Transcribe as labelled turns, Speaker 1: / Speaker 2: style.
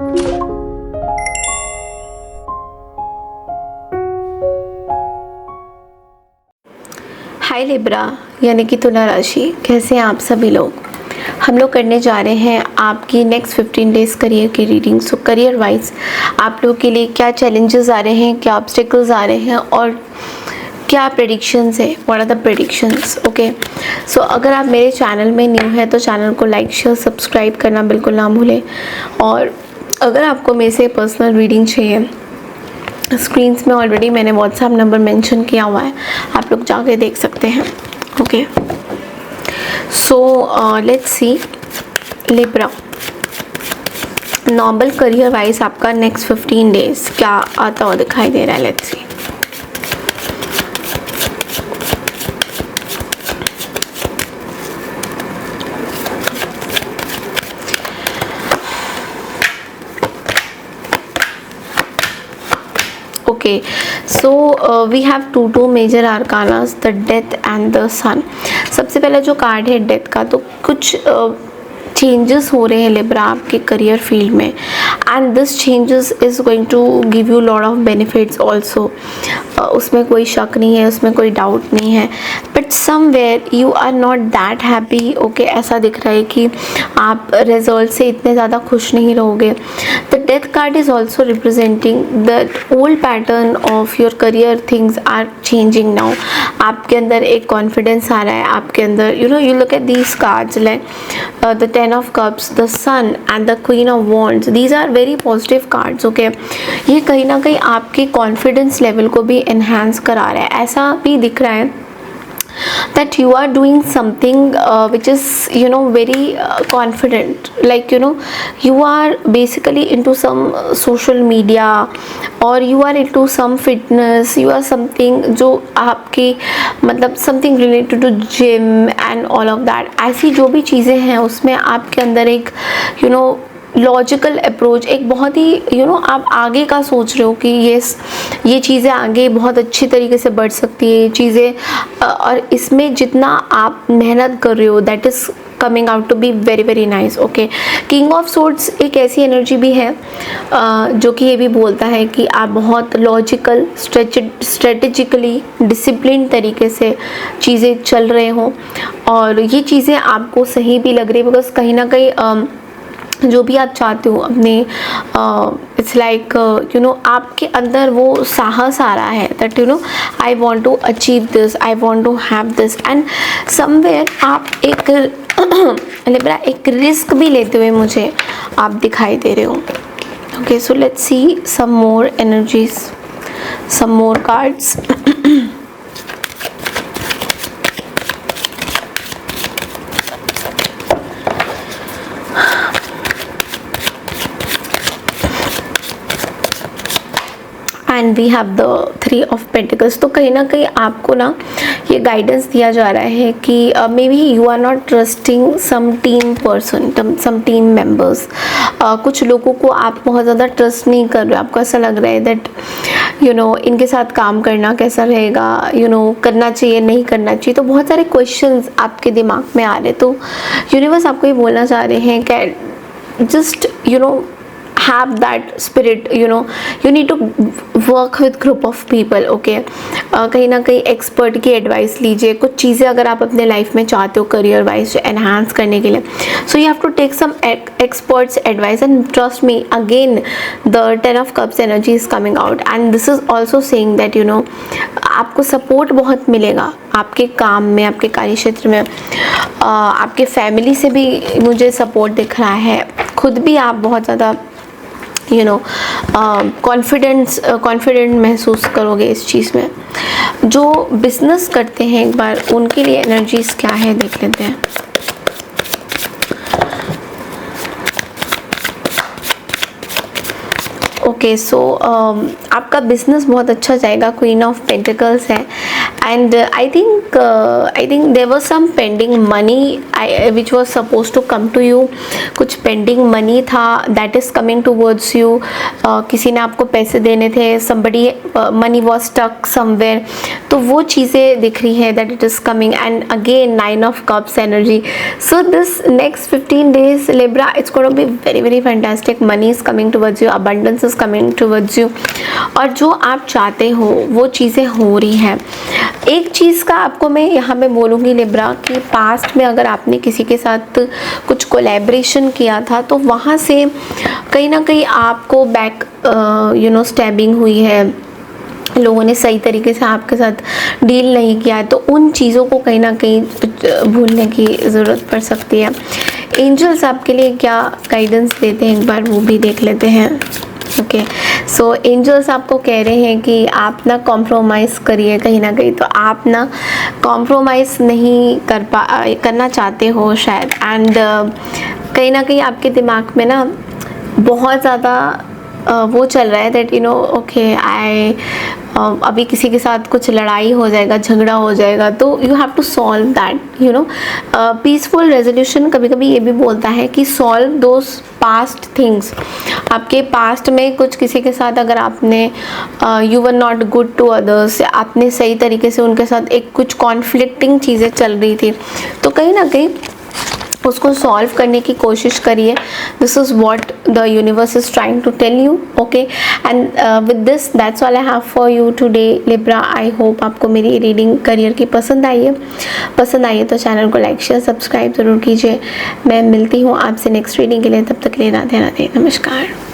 Speaker 1: हाय Libra यानी कि तुला राशि, कैसे हैं आप सभी लोग। हम लोग करने जा रहे हैं आपकी नेक्स्ट 15 डेज़ करियर की रीडिंग। सो करियर वाइज आप लोगों के लिए क्या चैलेंजेस आ रहे हैं, क्या ऑब्स्टिकल्स आ रहे हैं और क्या प्रेडिक्शंस है, what are the predictions. Okay, so अगर आप मेरे चैनल में न्यू हैं तो चैनल को लाइक शेयर सब्सक्राइब करना बिल्कुल ना भूलें। और अगर आपको मेरे से पर्सनल रीडिंग चाहिए, स्क्रीन्स में ऑलरेडी मैंने व्हाट्सएप नंबर मेंशन किया हुआ है, आप लोग जाके देख सकते हैं। Okay, so let's C Libra, normal career wise आपका नेक्स्ट 15 डेज क्या आता हुआ दिखाई दे रहा है। Let's see. Okay, so we have two major arcanas, the death and the sun. सबसे पहला जो कार्ड है डेथ का, तो कुछ चेंजेस हो रहे हैं लिब्रा आपके करियर फील्ड में, and this changes is going to give you lot of benefits also. उसमें कोई शक नहीं है, उसमें कोई डाउट नहीं है, but somewhere you are not that happy. Okay, ऐसा दिख रहा है कि आप रिजल्ट से इतने ज़्यादा खुश नहीं रहोगे। The death card is also representing the old pattern of your career, things are changing now. आपके अंदर एक कॉन्फिडेंस आ रहा है, आपके अंदर you look at these cards like the 10 of cups, the sun and the queen of wands. These are very positive cards. Okay, ये कहीं ना कहीं आपके कॉन्फिडेंस लेवल को भी enhance करा रहा है। ऐसा भी दिख रहा है that you are doing something which is very confident, like you are basically into some social media or you are into some fitness, you are something जो आपकी मतलब something related to gym and all of that। ऐसी जो भी चीज़ें हैं उसमें आपके अंदर एक लॉजिकल अप्रोच, एक बहुत ही आप आगे का सोच रहे हो कि ये चीज़ें आगे बहुत अच्छी तरीके से बढ़ सकती है, ये चीज़ें और इसमें जितना आप मेहनत कर रहे हो that is coming out to be very very nice. Okay, king of swords एक ऐसी एनर्जी भी है जो कि ये भी बोलता है कि आप बहुत लॉजिकल, स्ट्रेटेजिकली, डिसिप्लिन तरीके से चीज़ें चल रहे हो और ये चीज़ें आपको सही भी लग रही है, बिकॉज कहीं ना कहीं जो भी आप चाहते हो अपने इट्स लाइक आपके अंदर वो साहस आ रहा है that I want to achieve this, I want to have this, and somewhere आप एक लिब्रा एक रिस्क भी लेते हुए मुझे आप दिखाई दे रहे हो। Okay, so let's see some more energies, some more cards. And we have the 3 of pentacles. तो कहीं ना कहीं आपको ना ये गाइडेंस दिया जा रहा है कि maybe you are not trusting some team person, some team members. कुछ लोगों को आप बहुत ज़्यादा ट्रस्ट नहीं कर रहे हो, आपको ऐसा लग रहा है दैट इनके साथ काम करना कैसा रहेगा, करना चाहिए नहीं करना चाहिए। तो बहुत सारे क्वेश्चंस आपके दिमाग में आ रहे, तो यूनिवर्स आपको ये बोलना चाह रहे हैं कि just have that spirit, you need to work with group of people। okay, कहीं ना कहीं एक्सपर्ट की एडवाइस लीजिए। कुछ चीज़ें अगर आप अपने लाइफ में चाहते हो करियर वाइज एनहांस करने के लिए, so you have to take some experts advice and trust me again the 10 of cups energy is coming out and this is also saying that आपको सपोर्ट बहुत मिलेगा आपके काम में, आपके कार्य क्षेत्र में। आपके फैमिली से भी मुझे सपोर्ट दिख रहा है, खुद भी आप बहुत ज़्यादा कॉन्फिडेंट महसूस करोगे इस चीज़ में। जो बिजनेस करते हैं एक बार उनके लिए एनर्जीज क्या है देख लेते हैं। ओके, सो आपका बिजनेस बहुत अच्छा जाएगा, क्वीन ऑफ पेंटिकल्स है and I think there was some pending money which was supposed to come to you. कुछ pending money था that is coming towards you. किसी ने आपको पैसे देने थे, somebody money was stuck somewhere, तो वो चीज़ें दिख रही है that it is coming. And again 9 of cups energy. So this next 15 days Libra, it's going to be very very fantastic. Money is coming towards you, abundance is coming towards you, और जो आप चाहते हो वो चीज़ें हो रही हैं. एक चीज़ का आपको मैं यहाँ पे बोलूँगी लिब्रा कि पास्ट में अगर आपने किसी के साथ कुछ कोलैबोरेशन किया था तो वहाँ से कहीं ना कहीं आपको बैक स्टैबिंग हुई है, लोगों ने सही तरीके से आपके साथ डील नहीं किया है, तो उन चीज़ों को कहीं ना कहीं भूलने की ज़रूरत पड़ सकती है. एंजल्स आपके लिए क्या गाइडेंस देते हैं एक बार वो भी देख लेते हैं. ओके, सो एंजल्स आपको कह रहे हैं कि आप ना कॉम्प्रोमाइज़ करिए कहीं ना कहीं, तो आप ना कॉम्प्रोमाइज़ नहीं करना चाहते हो शायद. एंड कहीं ना कहीं आपके दिमाग में ना बहुत ज़्यादा वो चल रहा है दैट ओके आई अभी किसी के साथ कुछ लड़ाई हो जाएगा, झगड़ा हो जाएगा, तो you have to solve that. Peaceful resolution कभी कभी ये भी बोलता है कि सॉल्व दोज पास्ट थिंग्स. आपके पास्ट में कुछ किसी के साथ अगर आपने you were not good to others, आपने सही तरीके से उनके साथ एक कुछ कॉन्फ्लिक्टिंग चीज़ें चल रही थी, तो कहीं ना कहीं उसको सॉल्व करने की कोशिश करिए. This is what the universe is trying to tell you. Okay, and with this that's all I have for you today Libra. I hope आपको मेरी रीडिंग करियर की पसंद आई है तो चैनल को लाइक शेयर सब्सक्राइब ज़रूर कीजिए. मैं मिलती हूँ आपसे नेक्स्ट रीडिंग के लिए. तब तक के लिए राधे राधे, नमस्कार.